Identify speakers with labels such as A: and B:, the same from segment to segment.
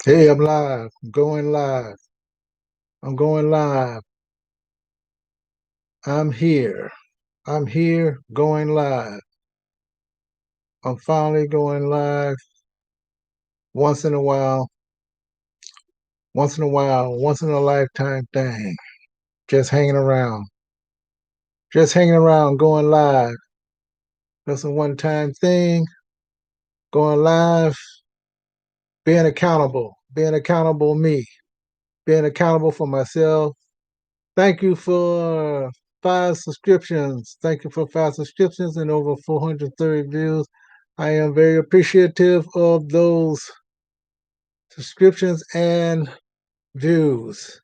A: Hey, I'm live. I'm going live. I'm going live. I'm here. I'm here going live. I'm finally going live once in a while, once in a lifetime thing. Just hanging around. Just hanging around, going live. That's a one time thing. Going live, being accountable me, being accountable for myself. Thank you for 5 subscriptions. Thank you for 5 subscriptions and over 430 views. I am very appreciative of those subscriptions and views.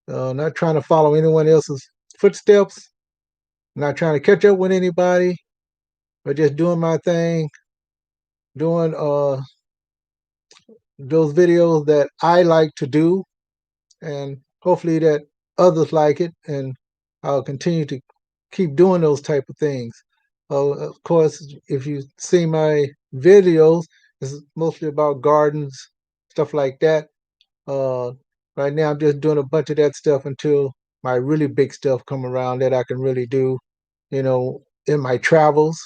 A: Not trying to follow anyone else's footsteps, not trying to catch up with anybody, but just doing my thing, doing those videos that I like to do, and hopefully that others like it, and I'll continue to keep doing those type of things. Of course, if you see my videos, it's mostly about gardens, stuff like that. Uh, right now, I'm just doing a bunch of that stuff until my really big stuff come around that I can really do, in my travels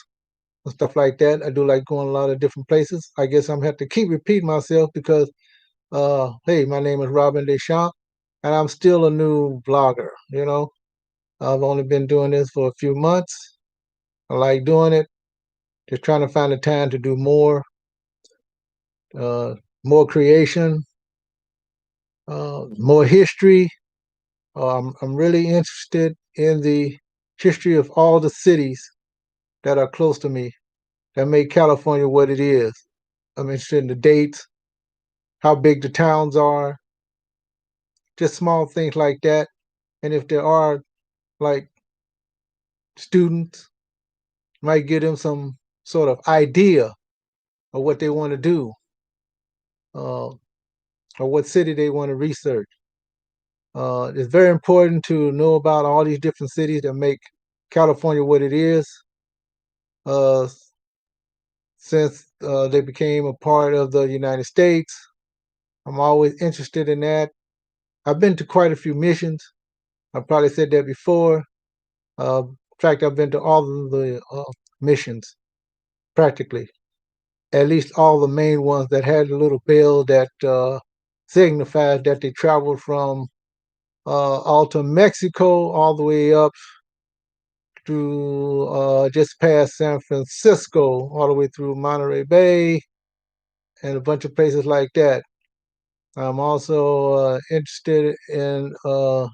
A: and stuff like that. I do like going a lot of different places. I guess I'm have to keep repeating myself because, hey, my name is Robin Deschamps, and I'm still a new vlogger. I've only been doing this for a few months. I like doing it. Just trying to find the time to do uh, more creation, more history. I'm really interested in the history of all the cities that are close to me that make California what it is. I'm interested in the dates, how big the towns are, just small things like that. And if there are like students, might give them some sort of idea of what they want to do, uh, or what city they want to research. It's very important to know about all these different cities that make California what it is. Uh, since they became a part of the United States, I'm always interested in that. I've been to quite a few missions. I probably said that before. In fact, I've been to all of the missions practically, at least all the main ones that had a little bell that signified that they traveled from Alta, Mexico, all the way up to just past San Francisco, all the way through Monterey Bay, and a bunch of places like that. I'm also interested in uh,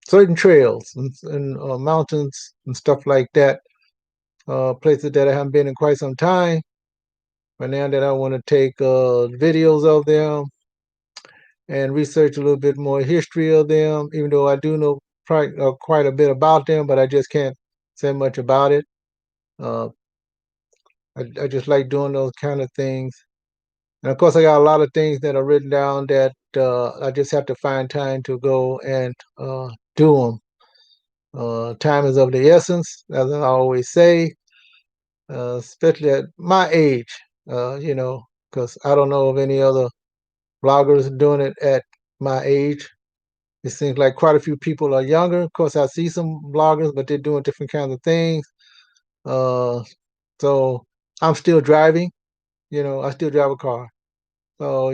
A: certain trails and mountains and stuff like that, places that I haven't been in quite some time. But now that I want to take videos of them and research a little bit more history of them, even though I do know quite a bit about them, but I just can't say much about it. Uh, I just like doing those kind of things. And of course, I got a lot of things that are written down that I just have to find time to go and do them. Time is of the essence, as I always say, especially at my age, because I don't know of any other bloggers doing it at my age. It seems like quite a few people are younger. Of course, I see some bloggers, but they're doing different kinds of things. Uh, so I'm still driving. I still drive a car. So,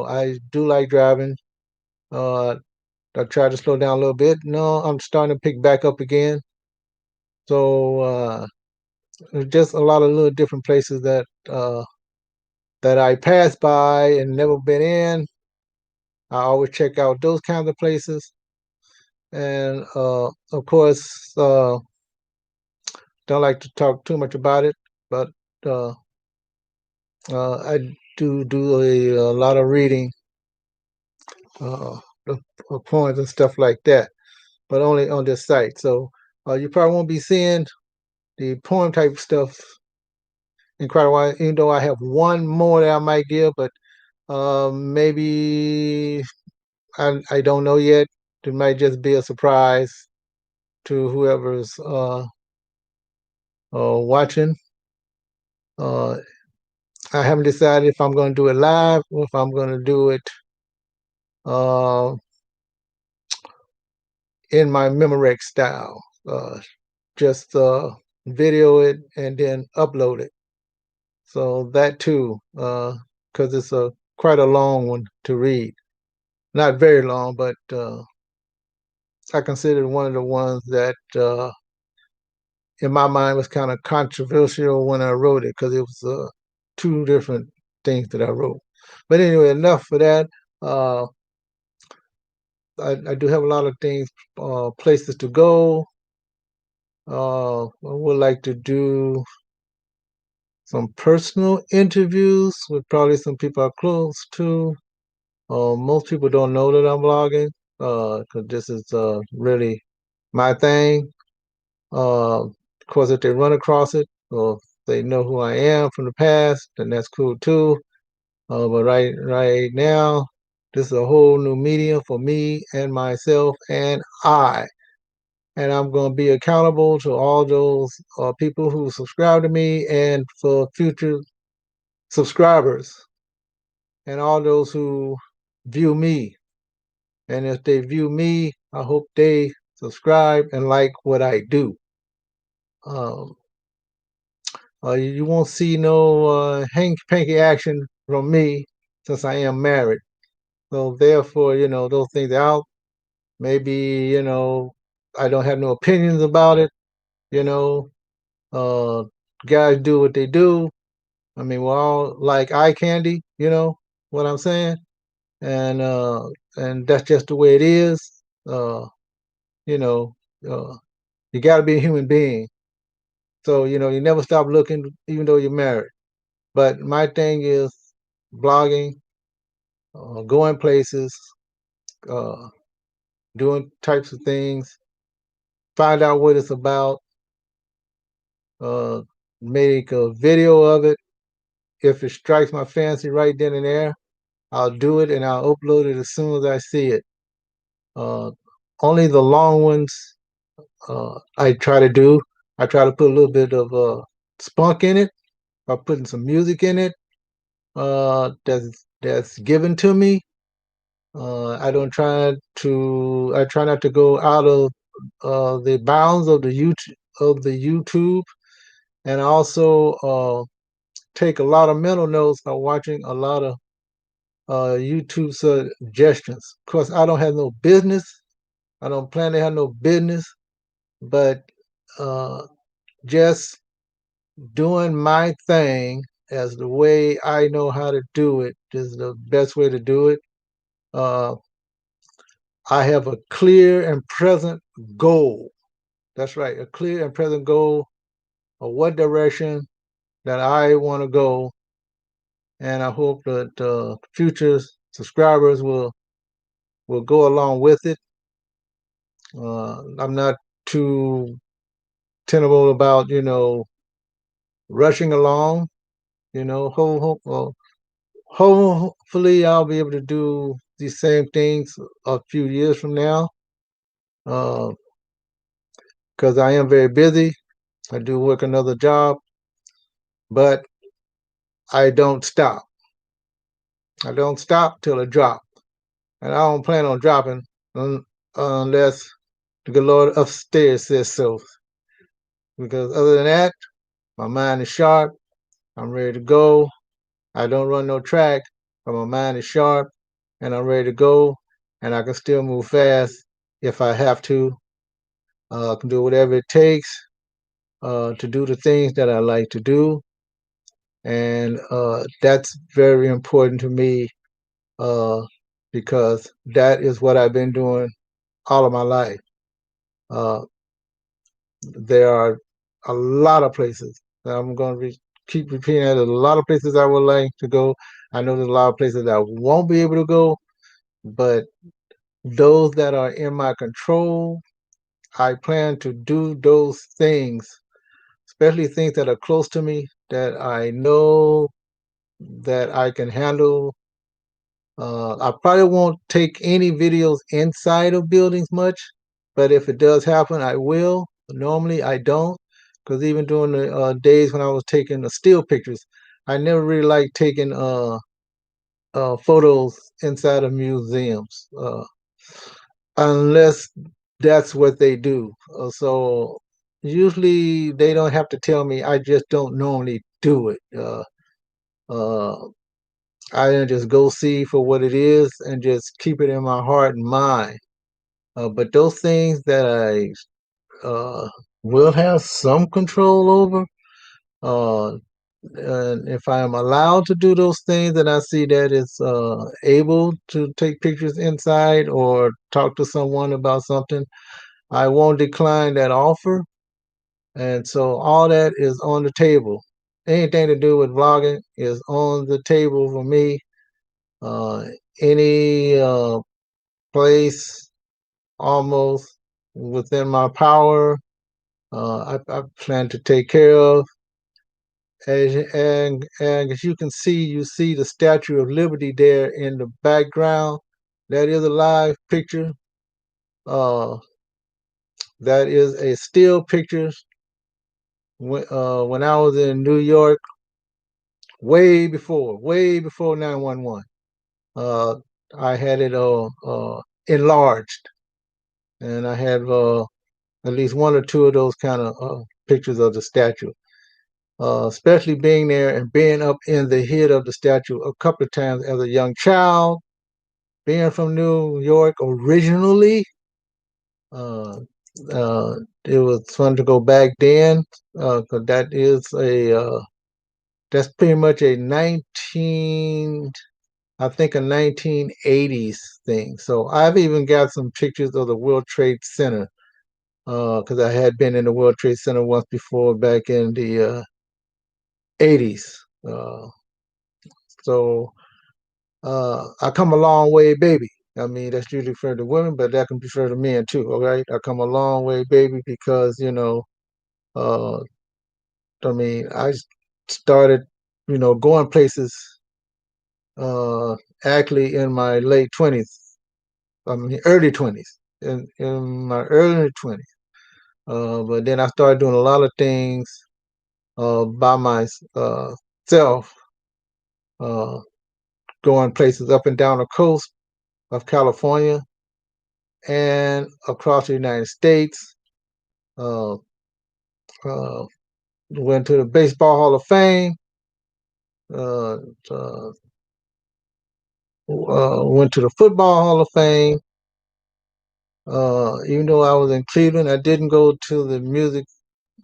A: I do like driving. Uh, I try to slow down a little bit. No, I'm starting to pick back up again. So, there's just a lot of little different places that I pass by and never been in. I always check out those kinds of places. And of course, don't like to talk too much about it, but uh, I do a lot of reading, uh, of poems and stuff like that, but only on this site. So you probably won't be seeing the poem type stuff in quite a while, even though I have one more that I might give, but maybe I don't know yet. It might just be a surprise to whoever's watching. Uh, I haven't decided if I'm going to do it live or if I'm going to do it uh, in my Memorex style. Just video it and then upload it. So that too, because it's a quite a long one to read. Not very long, but I consider one of the ones that, in my mind, was kind of controversial when I wrote it because it was two different things that I wrote. But anyway, enough for that. Uh, I do have a lot of things, places to go. I would like to do some personal interviews with probably some people I'm close to. Most people don't know that I'm blogging because this is really my thing. Of course, if they run across it or if they know who I am from the past, then that's cool too. But right now, this is a whole new medium for me and myself and I. And I'm going to be accountable to all those people who subscribe to me and for future subscribers and all those who view me. And if they view me, I hope they subscribe and like what I do. Um, you won't see no hanky panky action from me since I am married. So therefore, those things out. Maybe, I don't have no opinions about it. You know, uh, guys do what they do. I mean, we're all like eye candy. You know what I'm saying? And and that's just the way it is. Uh, you know, uh, you got to be a human being. So you never stop looking, even though you're married. But my thing is blogging, going places, uh, doing types of things, find out what it's about, uh, make a video of it. If it strikes my fancy right then and there, I'll do it and I'll upload it as soon as I see it. Uh, Only the long ones I try to do. I try to put a little bit of spunk in it by putting some music in it that's given to me. I try not to go out of the bounds of the YouTube, and I also take a lot of mental notes by watching a lot of YouTube suggestions. Of course, I don't have no business. I don't plan to have no business, but uh, just doing my thing as the way I know how to do it is the best way to do it. Uh, I have a clear and present goal. That's right, a clear and present goal of what direction that I want to go, and I hope that future subscribers will go along with it. I'm not too tenable about rushing along. Hopefully I'll be able to do these same things a few years from now, because I am very busy. I do work another job, but I don't stop. I don't stop till I drop. And I don't plan on dropping unless the good Lord upstairs says so. Because other than that, my mind is sharp. I'm ready to go. I don't run no track, but my mind is sharp and I'm ready to go. And I can still move fast if I have to. I can do whatever it takes to do the things that I like to do. And that's very important to me uh, because that is what I've been doing all of my life. Uh, there are a lot of places that I'm going to keep repeating that. There's a lot of places I would like to go. I know there's a lot of places that I won't be able to go, but those that are in my control, I plan to do those things, especially things that are close to me that I know that I can handle. I probably won't take any videos inside of buildings much, but if it does happen, I will. Normally, I don't, because even during the days when I was taking the still pictures, I never really like taking photos inside of museums unless that's what they do. So usually they don't have to tell me. I just don't normally do it. Uh, I just go see for what it is and just keep it in my heart and mind. But those things that I will have some control over, uh, and if I am allowed to do those things and I see that it's able to take pictures inside or talk to someone about something, I won't decline that offer. And so all that is on the table. Anything to do with vlogging is on the table for me. Uh, any place almost within my power, I plan to take care of. And as you can see, you see the Statue of Liberty there in the background. That is a live picture. Uh, that is a still picture when I was in New York, way before 911. Uh, I had it enlarged, and I have at least one or two of those kind of pictures of the statue. Especially being there and being up in the head of the statue a couple of times as a young child, being from New York originally. Uh, it was fun to go back then because that's pretty much a 19, I think a 1980s thing. So I've even got some pictures of the World Trade Center because I had been in the World Trade Center once before back in the 80s. So I come a long way, baby. I mean, that's usually for the women, but that can be for the men too. All right, I come a long way, baby, because uh, I mean, I started, going places actually in my late 20s. I mean, early 20s, in my early 20s. But then I started doing a lot of things by myself, uh, going places up and down the coast of California and across the United States. Uh, uh, Went to the Baseball Hall of Fame. Uh, uh, went to the Football Hall of Fame. Even though I was in Cleveland, I didn't go to the Music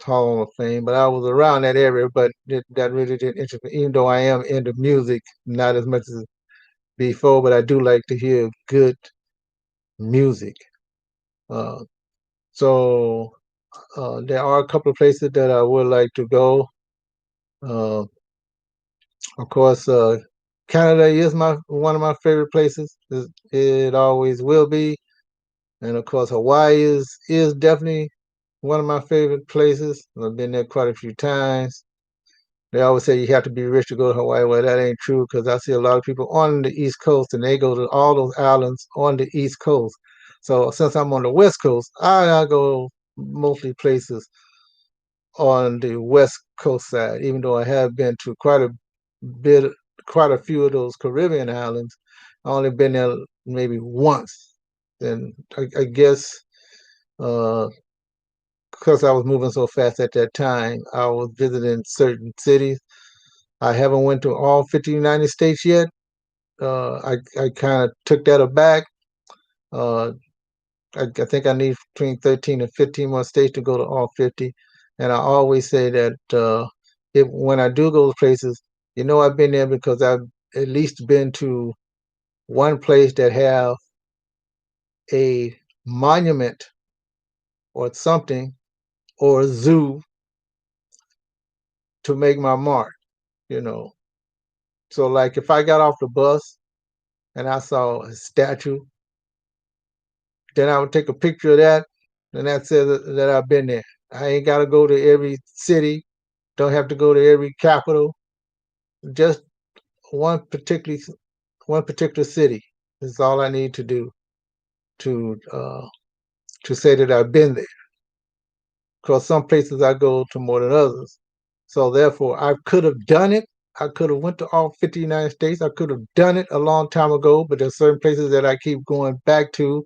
A: Hall of Fame, but I was around that area. But that really didn't interest me. Even though I am into music, not as much as before, but I do like to hear good music. Uh, so there are a couple of places that I would like to go. Uh, of course, Canada is my one of my favorite places. It always will be, and of course, Hawaii is definitely one of my favorite places. I've been there quite a few times. They always say you have to be rich to go to Hawaii. Well, that ain't true because I see a lot of people on the East Coast and they go to all those islands on the East Coast. So since I'm on the West Coast, I go mostly places on the West Coast side, even though I have been to bit, quite a few of those Caribbean islands. I only been there maybe once. And I guess uh, because I was moving so fast at that time, I was visiting certain cities. I haven't went to all 50 United States yet. I kind of took that aback. Uh, I think I need between 13 and 15 more states to go to all 50. And I always say that if when I do go to places, I've been there because I've at least been to one place that have a monument or something or a zoo to make my mark, you know. So like if I got off the bus and I saw a statue, then I would take a picture of that and that says that I've been there. I ain't got to go to every city, don't have to go to every capital. Just one particular one particular city is all I need to do to uh, to say that I've been there. Because some places I go to more than others, so therefore I could have done it. I could have went to all 50 United States. I could have done it a long time ago, but there's certain places that I keep going back to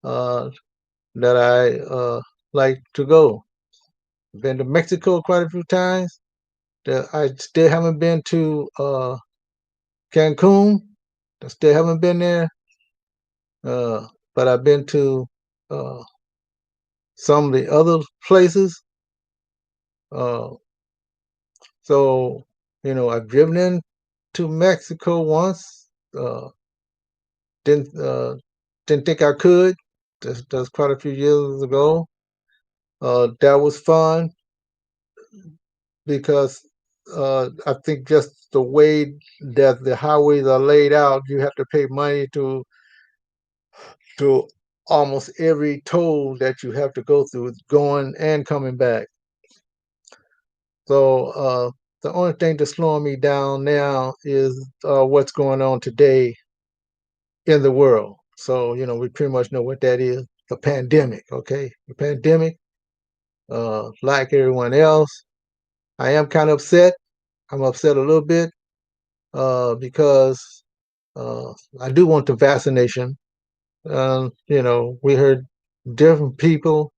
A: uh, that I like to go. Been to Mexico quite a few times. I still haven't been to Cancun. I still haven't been there, but I've been to uh, some of the other places. Uh, so, I've driven into Mexico once. Uh, didn't didn't think I could. That's quite a few years ago. That was fun because I think just the way that the highways are laid out, you have to pay money to almost every toll that you have to go through, going and coming back. So the only thing that's slowing me down now is what's going on today in the world. So we pretty much know what that is. The pandemic. Okay, the pandemic. Like everyone else, I am kind of upset. I'm upset a little bit because uh, I do want the vaccination. We heard different people.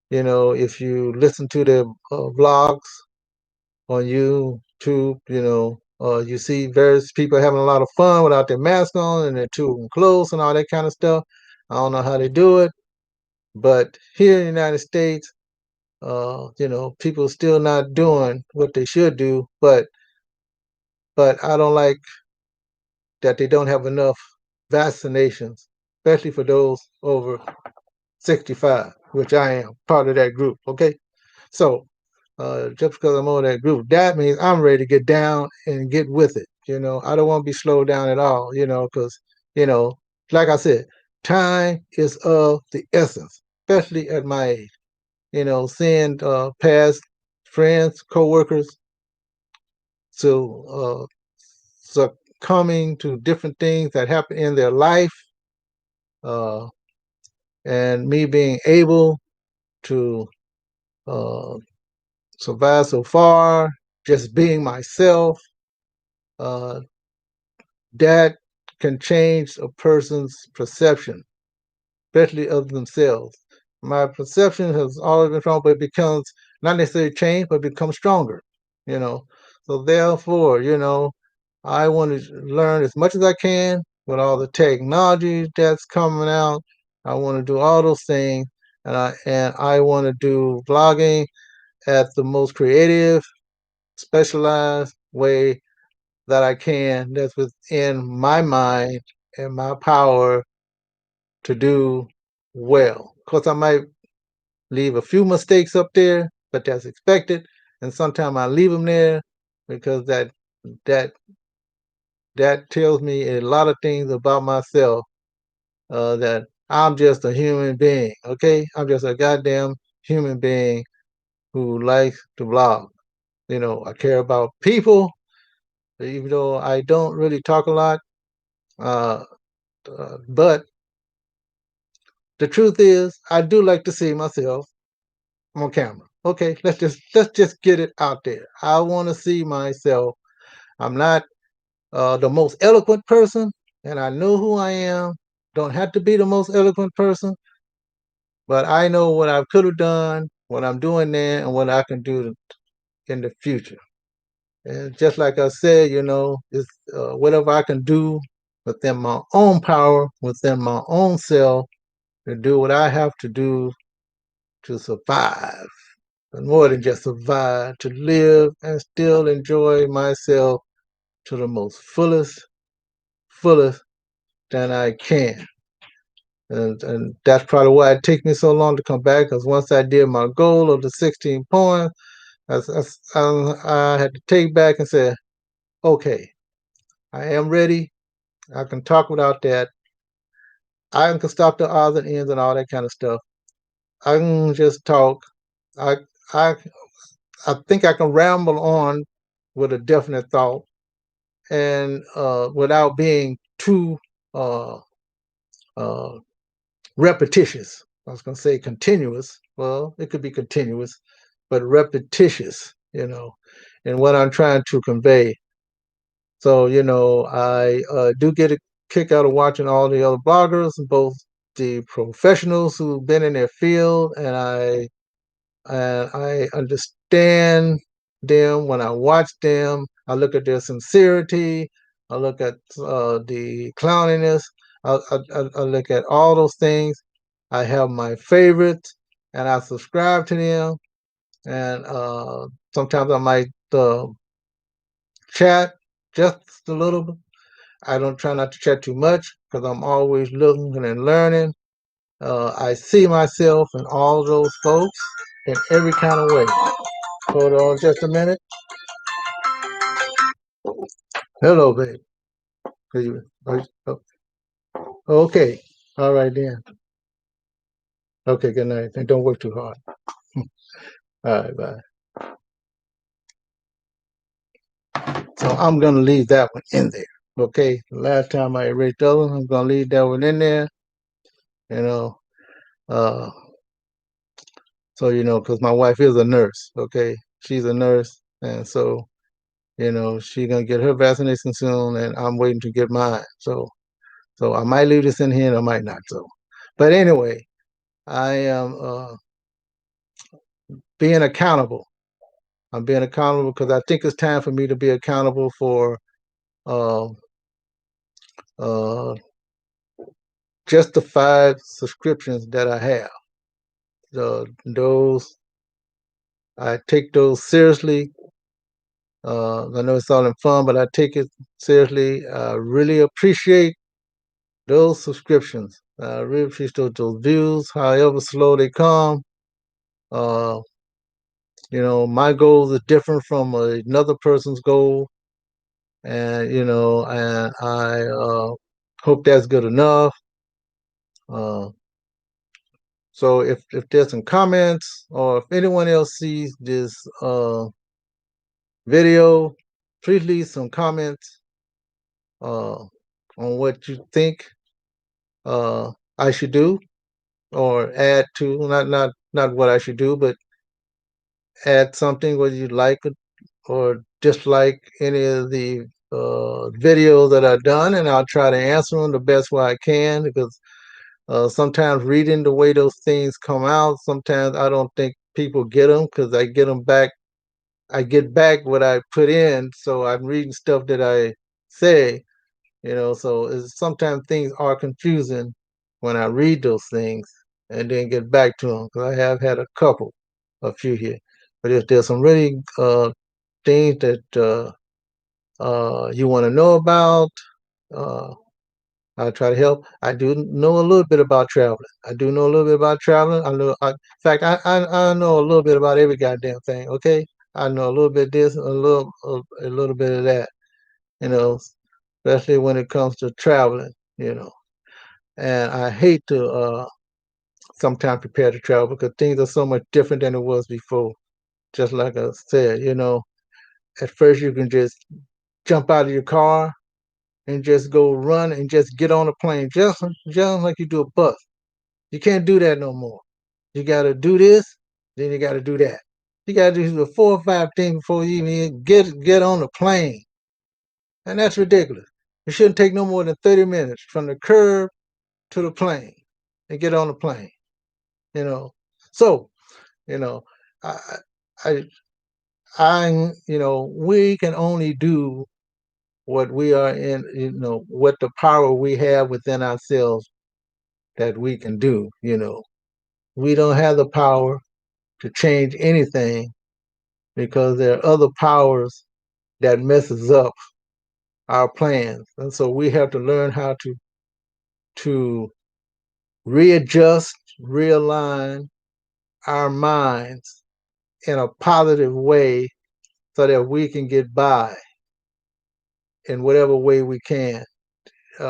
A: If you listen to the vlogs on YouTube, you see various people having a lot of fun without their mask on and their too close and all that kind of stuff. I don't know how they do it, but here in the United States, people still not doing what they should do. But I don't like that they don't have enough vaccinations, especially for those over 65, which I am part of that group. Okay, so just because I'm on that group, that means I'm ready to get down and get with it. I don't want to be slowed down at all. Because you know, like I said, time is of the essence, especially at my age. Seeing past friends, coworkers, to succumbing to different things that happen in their life, uh, and me being able to uh, survive so far, just being myself, uh, that can change a person's perception, especially of themselves. My perception has always been strong, but it becomes not necessarily change, but becomes stronger. You know, so therefore, I want to learn as much as I can with all the technology that's coming out. I want to do all those things, and I want to do vlogging at the most creative, specialized way that I can. That's within my mind and my power to do well. Of course, I might leave a few mistakes up there, but that's expected. And sometimes I leave them there because that that tells me a lot of things about myself. That I'm just a human being. Okay, I'm just a goddamn human being who likes to vlog. I care about people, even though I don't really talk a lot. Uh, but the truth is, I do like to see myself on camera. Okay, let's just get it out there. I want to see myself. I'm not the most eloquent person, and I know who I am. Don't have to be the most eloquent person, but I know what I could have done, what I'm doing there, and what I can do in the future. And just like I said, it's whatever I can do within my own power, within my own self, to do what I have to do to survive. And more than just survive, to live and still enjoy myself to the most fullest that I can. And that's probably why it takes me so long to come back, because once I did my goal of the 16 points, I had to take back and say, okay, I am ready. I can talk without that. I can stop the odds and ends and all that kind of stuff. I can just talk. I I I think I can ramble on with a definite thought and without being too uh, uh, repetitious. I was going to say continuous. Well, it could be continuous, but repetitious. in what I'm trying to convey. So, I do get a kick out of watching all the other bloggers, both the professionals who've been in their field, and I understand them when I watch them. I look at their sincerity. I look at the clowniness. I look at all those things. I have my favorites, and I subscribe to them. And sometimes I might chat just a little bit. I don't try not to chat too much because I'm always looking and learning. I see myself in all those folks in every kind of way. Hold on just a minute. Hello, babe. Okay. All right, then. Okay, good night. And don't work too hard. All right, bye. So I'm going to leave that one in there. Okay. Last time I erased the other one, I'm going to leave that one in there. You know, uh, because my wife is a nurse. Okay. She's a nurse. And so, she's going to get her vaccination soon, and I'm waiting to get mine. So I might leave this in here and I might not. But anyway, I am being accountable. I'm being accountable because I think it's time for me to be accountable for uh, uh, just the 5 subscriptions that I have. Those I take those seriously. I know it's all in fun, but I take it seriously. I really appreciate those subscriptions. I really appreciate those views, however slow they come. Uh, my goals are different from another person's goal, and I hope that's good enough. Uh, so if there's some comments or if anyone else sees this video, please leave some comments uh, on what you think I should do or add to not what I should do, but add something whether you like it or dislike any of the videos that I've done, and I'll try to answer them the best way I can because sometimes reading the way those things come out, sometimes I don't think people get them because I get them back. I get back what I put in, so I'm reading stuff that I say, So sometimes things are confusing when I read those things and then get back to them because I have had a few here. But if there's some really things that you want to know about, uh, I'll try to help. I do know a little bit about traveling. I do know a little bit about traveling. In fact, I know a little bit about every goddamn thing. Okay, I know a little bit of this, a little bit of that. You know, especially when it comes to traveling. And I hate to sometimes prepare to travel because things are so much different than it was before. Just like I said, at first you can just jump out of your car and just go run and just get on a plane, just like you do a bus. You can't do that no more. You got to do this, then you got to do that. You got to do the 4 or 5 things before you even get on the plane, and that's ridiculous. It shouldn't take no more than 30 minutes from the curb to the plane and get on the plane. You know, so you know, I, I, we can only do what we are in, what the power we have within ourselves that we can do. We don't have the power to change anything because there are other powers that messes up our plans, and so we have to learn how to readjust, realign our minds in a positive way so that we can get by in whatever way we can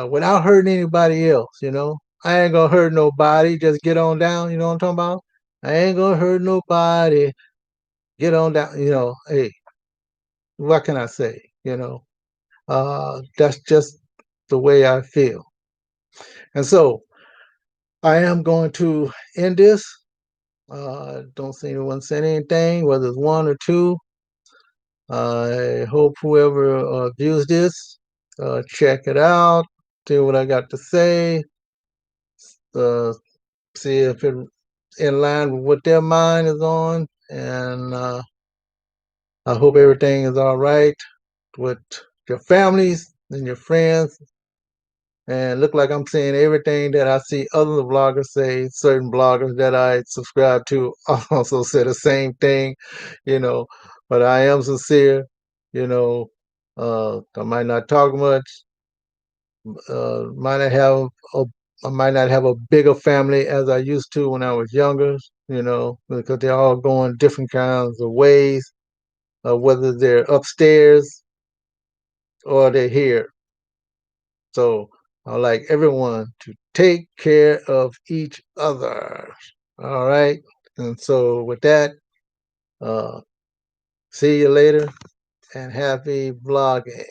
A: without hurting anybody else. I ain't gonna hurt nobody. Just get on down. You know what I'm talking about? I ain't gonna hurt nobody. Get on down. Hey, what can I say? That's just the way I feel. And so I am going to end this. Don't see anyone saying anything, whether it's one or two. I hope whoever views this, check it out, see what I got to say, uh, see if it's in line with what their mind is on, and I hope everything is all right with your families and your friends. And look like I'm saying everything that I see other bloggers say. Certain bloggers that I subscribe to also say the same thing, you know. But I am sincere, you know. I might not talk much, might not have a I might not have a bigger family as I used to when I was younger, because they're all going different kinds of ways, whether they're upstairs or they're here. So I like everyone to take care of each other. All right. And so with that, uh, see you later and happy blogging.